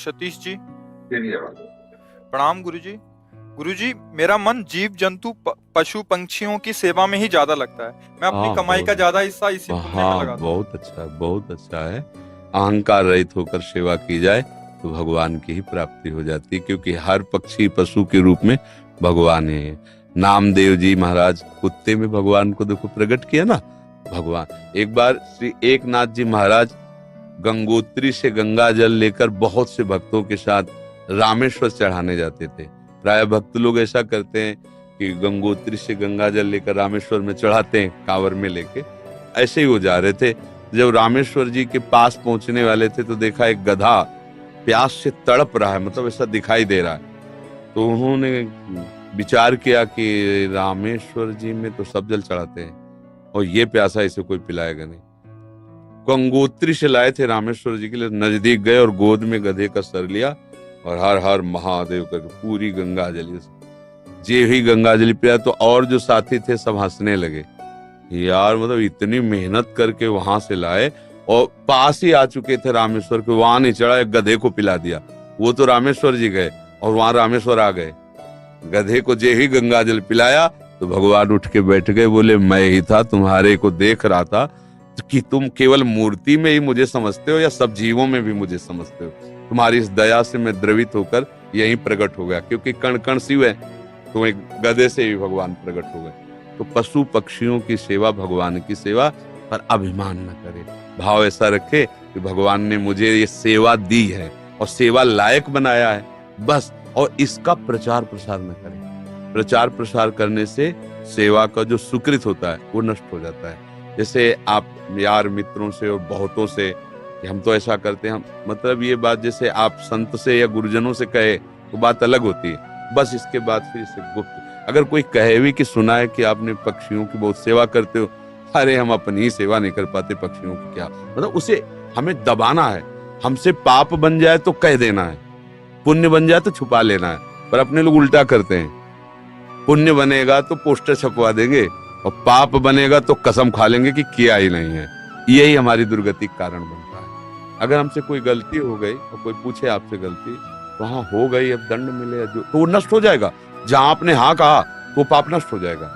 सतीश जी। चलिए बात। प्रणाम गुरुजी। गुरुजी, मेरा मन जीव जंतु पशु पंछियों की सेवा में ही ज्यादा लगता है। मैं अपनी हाँ, कमाई का बहुत ज्यादा हिस्सा इसी पुण्य में हाँ, लगाता हूँ। बहुत अच्छा है, बहुत अच्छा है। अहंकार रहित होकर सेवा की जाए तो भगवान की ही प्राप्ति हो जाती है, क्योंकि हर पक्षी पशु के रूप में भगवान है। नामदेव जी महाराज कुत्ते में भगवान को देखो प्रकट किया ना। भगवान एक बार श्री एकनाथ जी महाराज गंगोत्री से गंगा जल लेकर बहुत से भक्तों के साथ रामेश्वर चढ़ाने जाते थे। प्राय भक्त लोग ऐसा करते हैं कि गंगोत्री से गंगा जल लेकर रामेश्वर में चढ़ाते हैं कांवर में लेके। ऐसे ही वो जा रहे थे। जब रामेश्वर जी के पास पहुंचने वाले थे तो देखा एक गधा प्यास से तड़प रहा है, मतलब ऐसा दिखाई दे रहा है। तो उन्होंने विचार किया कि रामेश्वर जी में तो सब जल चढ़ाते हैं और ये प्यासा इसे कोई पिलाएगा नहीं। गंगोत्री से लाए थे रामेश्वर जी के लिए, नजदीक गए और गोद में गधे का सर लिया और हर हर महादेव करके पूरी गंगा जली। जे ही गंगा जली पिया तो और जो साथी थे सब हंसने लगे। यार मतलब इतनी मेहनत करके वहां से लाए और पास ही आ चुके थे रामेश्वर के, वहां नहीं चढ़ा, एक गधे को पिला दिया। वो तो रामेश्वर जी गए और वहां रामेश्वर आ गए। गधे को जे ही गंगा जल पिलाया तो भगवान उठ के बैठ गए, बोले मैं ही था, तुम्हारे को देख रहा था कि तुम केवल मूर्ति में ही मुझे समझते हो या सब जीवों में भी मुझे समझते हो। तुम्हारी इस दया से मैं द्रवित होकर यहीं प्रकट हो गया, क्योंकि कण कण शिव है, तो एक गधे से भी भगवान प्रकट हो गए। तो पशु पक्षियों की सेवा भगवान की सेवा, पर अभिमान न करे। भाव ऐसा रखे कि भगवान ने मुझे ये सेवा दी है और सेवा लायक बनाया है बस, और इसका प्रचार प्रसार न करे। प्रचार प्रसार करने से सेवा का जो सुकृत होता है वो नष्ट हो जाता है। जैसे आप यार मित्रों से और बहुतों से कि हम तो ऐसा करते हैं, मतलब ये बात जैसे आप संत से या गुरुजनों से कहे तो बात अलग होती है। बस इसके बाद फिर इसे गुप्त अगर कोई कहे भी कि सुना है कि आपने पक्षियों की बहुत सेवा करते हो, अरे हम अपनी ही सेवा नहीं कर पाते, पक्षियों की क्या, मतलब उसे हमें दबाना है। हमसे पाप बन जाए तो कह देना है, पुण्य बन जाए तो छुपा लेना है। पर अपने लोग उल्टा करते हैं, पुण्य बनेगा तो पोस्टर छपवा देंगे और पाप बनेगा तो कसम खा लेंगे कि किया ही नहीं है। यही हमारी दुर्गति का कारण बनता है। अगर हमसे कोई गलती हो गई और कोई पूछे आपसे गलती, तो हाँ हो गई, अब दंड मिले जो तो वो नष्ट हो जाएगा। जहां आपने हाँ कहा वो पाप नष्ट हो जाएगा।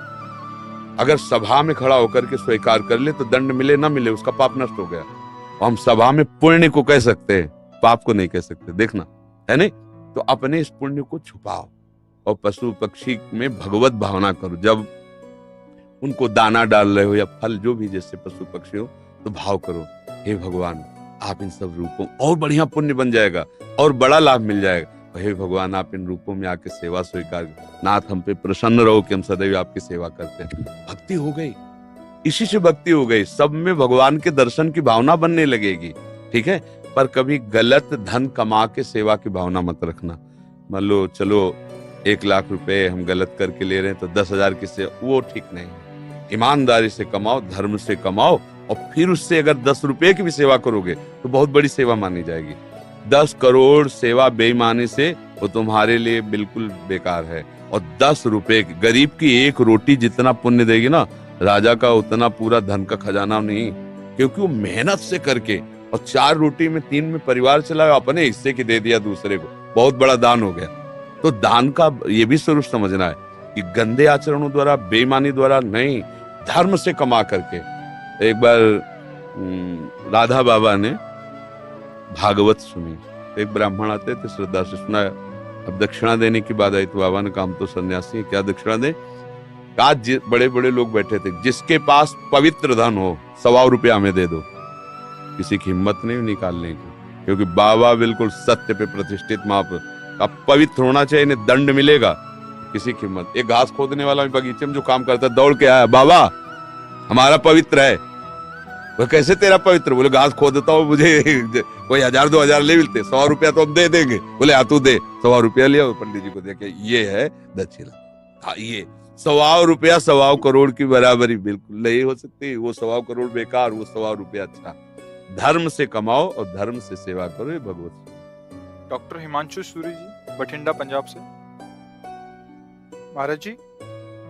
अगर सभा में खड़ा होकर के स्वीकार कर ले तो दंड मिले ना मिले उसका पाप नष्ट हो गया। और हम सभा में पुण्य को कह सकते हैं, पाप को नहीं कह सकते, देखना है नहीं। तो अपने इस पुण्य को छुपाओ और पशु पक्षी में भगवत भावना करो। जब उनको दाना डाल रहे हो या फल जो भी जैसे पशु पक्षी हो, तो भाव करो, हे भगवान आप इन सब रूपों, और बढ़िया पुण्य बन जाएगा और बड़ा लाभ मिल जाएगा। हे भगवान आप इन रूपों में आके सेवा स्वीकार, नाथ हम पे प्रसन्न रहो कि हम सदैव आपकी सेवा करते हैं। भक्ति हो गई, इसी से भक्ति हो गई। सब में भगवान के दर्शन की भावना बनने लगेगी, ठीक है। पर कभी गलत धन कमा के सेवा की भावना मत रखना। मान लो चलो 1 लाख रुपए हम गलत करके ले रहे हैं तो 10,000 की सेवा, वो ठीक नहीं है। ईमानदारी से कमाओ, धर्म से कमाओ, और फिर उससे अगर 10 रुपए की भी सेवा करोगे तो बहुत बड़ी सेवा मानी जाएगी। 10 करोड़ सेवा बेईमानी से वो तुम्हारे लिए बिल्कुल बेकार है। और 10 रुपए गरीब की 1 रोटी जितना पुण्य देगी ना, राजा का उतना पूरा धन का खजाना नहीं, क्योंकि वो मेहनत से करके और 4 रोटी में 3 में परिवार चलाया, अपने हिस्से की दे दिया दूसरे को, बहुत बड़ा दान हो गया। तो दान का ये भी स्वरूप समझना है कि गंदे आचरणों द्वारा, बेईमानी द्वारा नहीं, धर्म से कमा करके। एक बार राधा बाबा ने भागवत सुनी, एक ब्राह्मण आते थे, श्रद्धा से सुना। अब दक्षिणा देने की बात आई तो बाबा ने कहा हम तो सन्यासी हैं, क्या दक्षिणा दें। आज बड़े बड़े लोग बैठे थे, जिसके पास पवित्र धन हो 125 रुपया हमें दे दो। किसी की हिम्मत नहीं निकालने की, क्योंकि बाबा बिल्कुल सत्य पे प्रतिष्ठित महापुरुष। अब पवित्र होना चाहिए, इन्हें दंड मिलेगा। किसी की हिम्मत। एक घास खोदने वाला बगीचे में जो काम करता है दौड़ के आया, बाबा हमारा पवित्र है। वह कैसे तेरा पवित्र? बोले घास खोदता हूँ, मुझे कोई 1000-2000 ले मिलते, 100 रुपया तो हम दे देंगे। बोले हाँ तू दे। 100 रुपया लिया, पंडित जी को दे के, ये है दक्षिणा। हाँ ये 125 रुपया 125 करोड़ की बराबरी बिल्कुल नहीं हो सकती। वो 125 करोड़ बेकार, वो 125 रुपया अच्छा। धर्म से कमाओ और धर्म से सेवा करो, ये भगवत। डॉक्टर हिमांशु सूरी जी, बठिंडा पंजाब से। महाराज जी,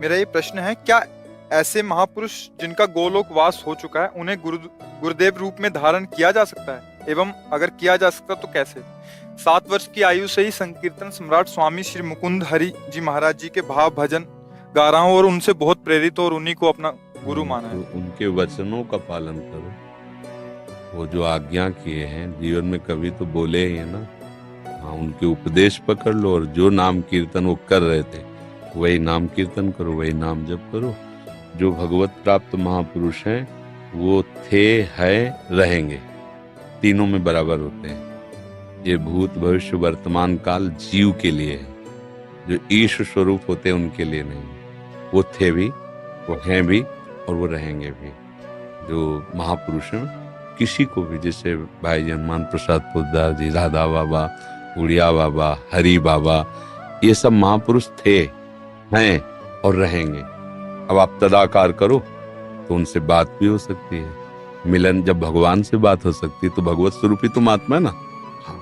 मेरा ये प्रश्न है, क्या ऐसे महापुरुष जिनका गोलोक वास हो चुका है, उन्हें गुरुदेव रूप में धारण किया जा सकता है? एवं अगर किया जा सकता तो कैसे? 7 वर्ष की आयु से ही संकीर्तन सम्राट स्वामी श्री मुकुंद हरि जी महाराज जी के भाव भजन गा रहा हूँ और उनसे बहुत प्रेरित और उन्हीं को अपना गुरु माना है। तो उनके वचनों का पालन करो, वो जो आज्ञा किए हैं जीवन में कभी तो बोले ही है ना। हाँ, उनके उपदेश पकड़ लो और जो नाम कीर्तन वो कर रहे थे वही नाम कीर्तन करो, वही नाम जप करो। जो भगवत प्राप्त महापुरुष हैं वो थे, है, रहेंगे, तीनों में बराबर होते हैं। ये भूत भविष्य वर्तमान काल जीव के लिए है, जो ईश स्वरूप होते हैं उनके लिए नहीं। वो थे भी, वो हैं भी और वो रहेंगे भी। जो महापुरुष हैं किसी को भी, जैसे भाई हनुमान प्रसाद पोद्दार जी, राधा बाबा, उड़िया बाबा, हरि बाबा, ये सब महापुरुष थे, हैं और रहेंगे। अब आप तदाकार करो तो उनसे बात भी हो सकती है। मिलन, जब भगवान से बात हो सकती है तो भगवत स्वरूपी तुम आत्मा है ना। हाँ,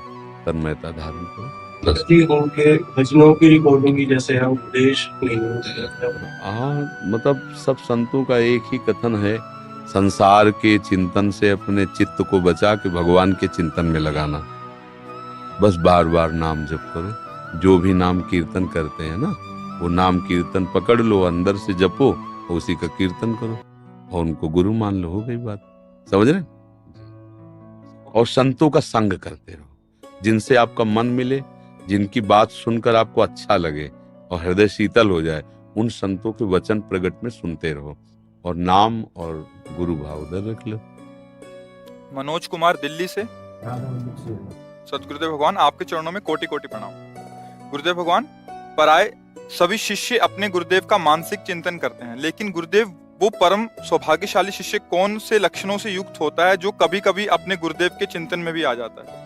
तन्मयता धारण करो। उनके भजनों की रिकॉर्डिंग की जैसे है, उपदेश नहीं होते। हाँ, मतलब सब संतों का एक ही कथन है, संसार के चिंतन से अपने चित्त को बचा के भगवान के चिंतन में लगाना। बस बार बार नाम जप करो। जो भी नाम कीर्तन करते हैं ना, वो नाम कीर्तन पकड़ लो, अंदर से जपो, उसी का कीर्तन करो और उनको गुरु मान लो। हो गई बात, समझ रहे? और संतों का संग करते रहो, जिनसे आपका मन मिले, जिनकी बात सुनकर आपको अच्छा लगे और हृदय शीतल हो जाए, उन संतों के वचन प्रगट में सुनते रहो और नाम और गुरु भाव उधर रख लो। मनोज कुमार दिल्ली से। सतगुरुदेव भगवान, आपके चरणों में कोटि कोटि प्रणाम। गुरुदेव भगवान, पराये सभी शिष्य अपने गुरुदेव का मानसिक चिंतन करते हैं, लेकिन गुरुदेव वो परम सौभाग्यशाली शिष्य कौन से लक्षणों से युक्त होता है जो कभी कभी अपने गुरुदेव के चिंतन में भी आ जाता है?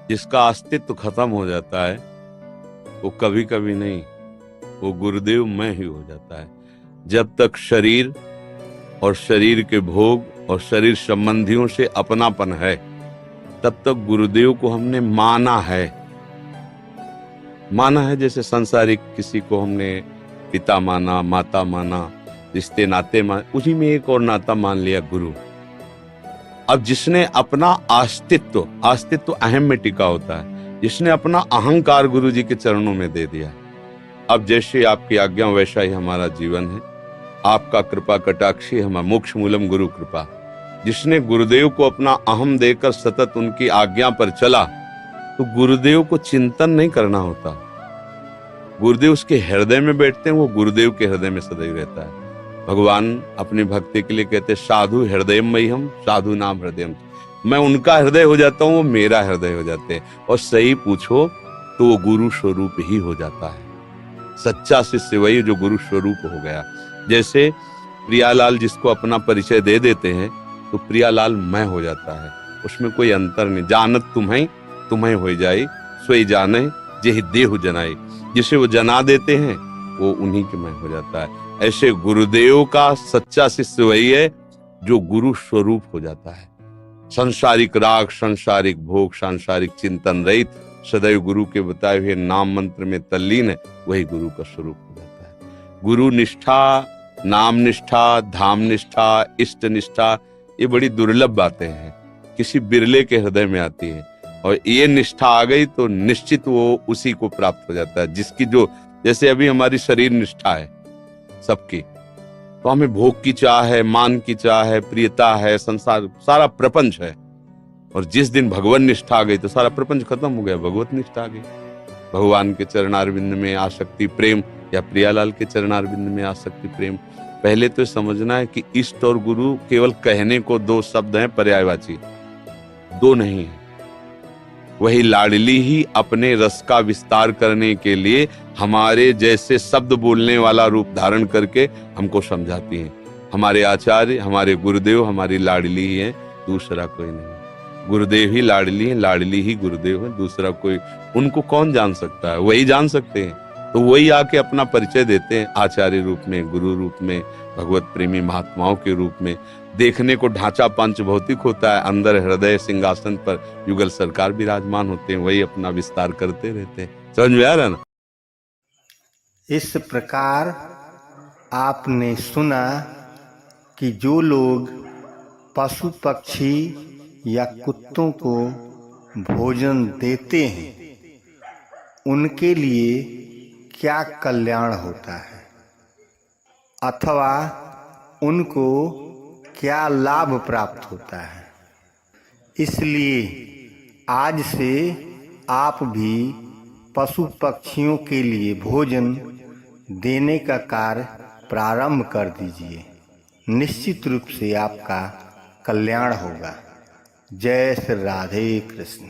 जिसका अस्तित्व खत्म हो जाता है वो कभी कभी नहीं, वो गुरुदेव में ही हो जाता है। जब तक शरीर और शरीर के भोग और शरीर संबंधियों से अपनापन है, तब तक गुरुदेव को हमने माना है। जैसे सांसारिक किसी को हमने पिता माना, माता माना, रिश्ते नाते मान, उसी में एक और नाता मान लिया, गुरु। अब जिसने अपना अस्तित्व अहम में टिका होता है, जिसने अपना अहंकार गुरु जी के चरणों में दे दिया, अब जैसे आपकी आज्ञा वैसा ही हमारा जीवन है। आपका कृपा कटाक्षी हमारा मोक्ष मूलम गुरु कृपा। जिसने गुरुदेव को अपना अहम देकर सतत उनकी आज्ञा पर चला, तो गुरुदेव को चिंतन नहीं करना होता। गुरुदेव उसके हृदय में बैठते हैं, वो गुरुदेव के हृदय में सदैव रहता है। भगवान अपनी भक्ति के लिए कहते साधु हृदयमयी हम, साधु नाम हृदय। मैं उनका हृदय हो जाता हूँ, वो मेरा हृदय हो जाते हैं। और सही पूछो तो वो गुरु स्वरूप ही हो जाता है। सच्चा शिष्य वही जो गुरु स्वरूप हो गया। जैसे प्रियालाल जिसको अपना परिचय दे देते हैं तो प्रियालाल मैं हो जाता है, उसमें कोई अंतर नहीं। जानत तुम्हें हो जाई, सोई जाने जेहि देहु जनाई। जिसे वो जना देते हैं वो उन्हीं के मैं हो जाता है। ऐसे गुरुदेव का सच्चा शिष्य वही है जो गुरु स्वरूप हो जाता है। सांसारिक राग, सांसारिक भोग, सांसारिक चिंतन रहित, सदैव गुरु के बताए हुए नाम मंत्र में तल्लीन है, वही गुरु का स्वरूप हो जाता है। गुरु निष्ठा, नाम निष्ठा, धाम निष्ठा, इष्ट निष्ठा, ये बड़ी दुर्लभ बातें हैं, किसी बिरले के हृदय में आती है। और ये निष्ठा आ गई तो निश्चित वो उसी को प्राप्त हो जाता है जिसकी जो, जैसे अभी हमारी शरीर निष्ठा है सबकी, तो हमें भोग की चाह है, मान की चाह है, प्रियता है, संसार सारा प्रपंच है। और जिस दिन भगवान निष्ठा आ गई तो सारा प्रपंच खत्म हो गया, भगवत निष्ठा आ गई। भगवान के चरणारविंद में आसक्ति प्रेम, या प्रियालाल के चरणारविंद में आसक्ति प्रेम। पहले तो समझना है कि इष्ट और गुरु केवल कहने को दो शब्द हैं, पर्यायवाची, दो नहीं है। वही लाडली ही अपने रस का विस्तार करने के लिए हमारे जैसे शब्द बोलने वाला रूप धारण करके हमको समझाती हैं। हमारे आचार्य, हमारे गुरुदेव हमारी लाडली ही है, दूसरा कोई नहीं। गुरुदेव ही लाडली है, लाडली ही गुरुदेव है, दूसरा कोई उनको कौन जान सकता है? वही जान सकते हैं। तो वही आके अपना परिचय देते हैं आचार्य रूप में, गुरु रूप में, भगवत प्रेमी महात्माओं के रूप में। देखने को ढांचा पंच भौतिक होता है, अंदर हृदय सिंहासन पर युगल सरकार विराजमान होते हैं, वही अपना विस्तार करते रहते हैं। समझ में आ रहा ना? इस प्रकार आपने सुना कि जो लोग पशु पक्षी या कुत्तों को भोजन देते हैं उनके लिए क्या कल्याण होता है अथवा उनको क्या लाभ प्राप्त होता है। इसलिए आज से आप भी पशु पक्षियों के लिए भोजन देने का कार्य प्रारंभ कर दीजिए। निश्चित रूप से आपका कल्याण होगा। जय श्री राधे कृष्ण।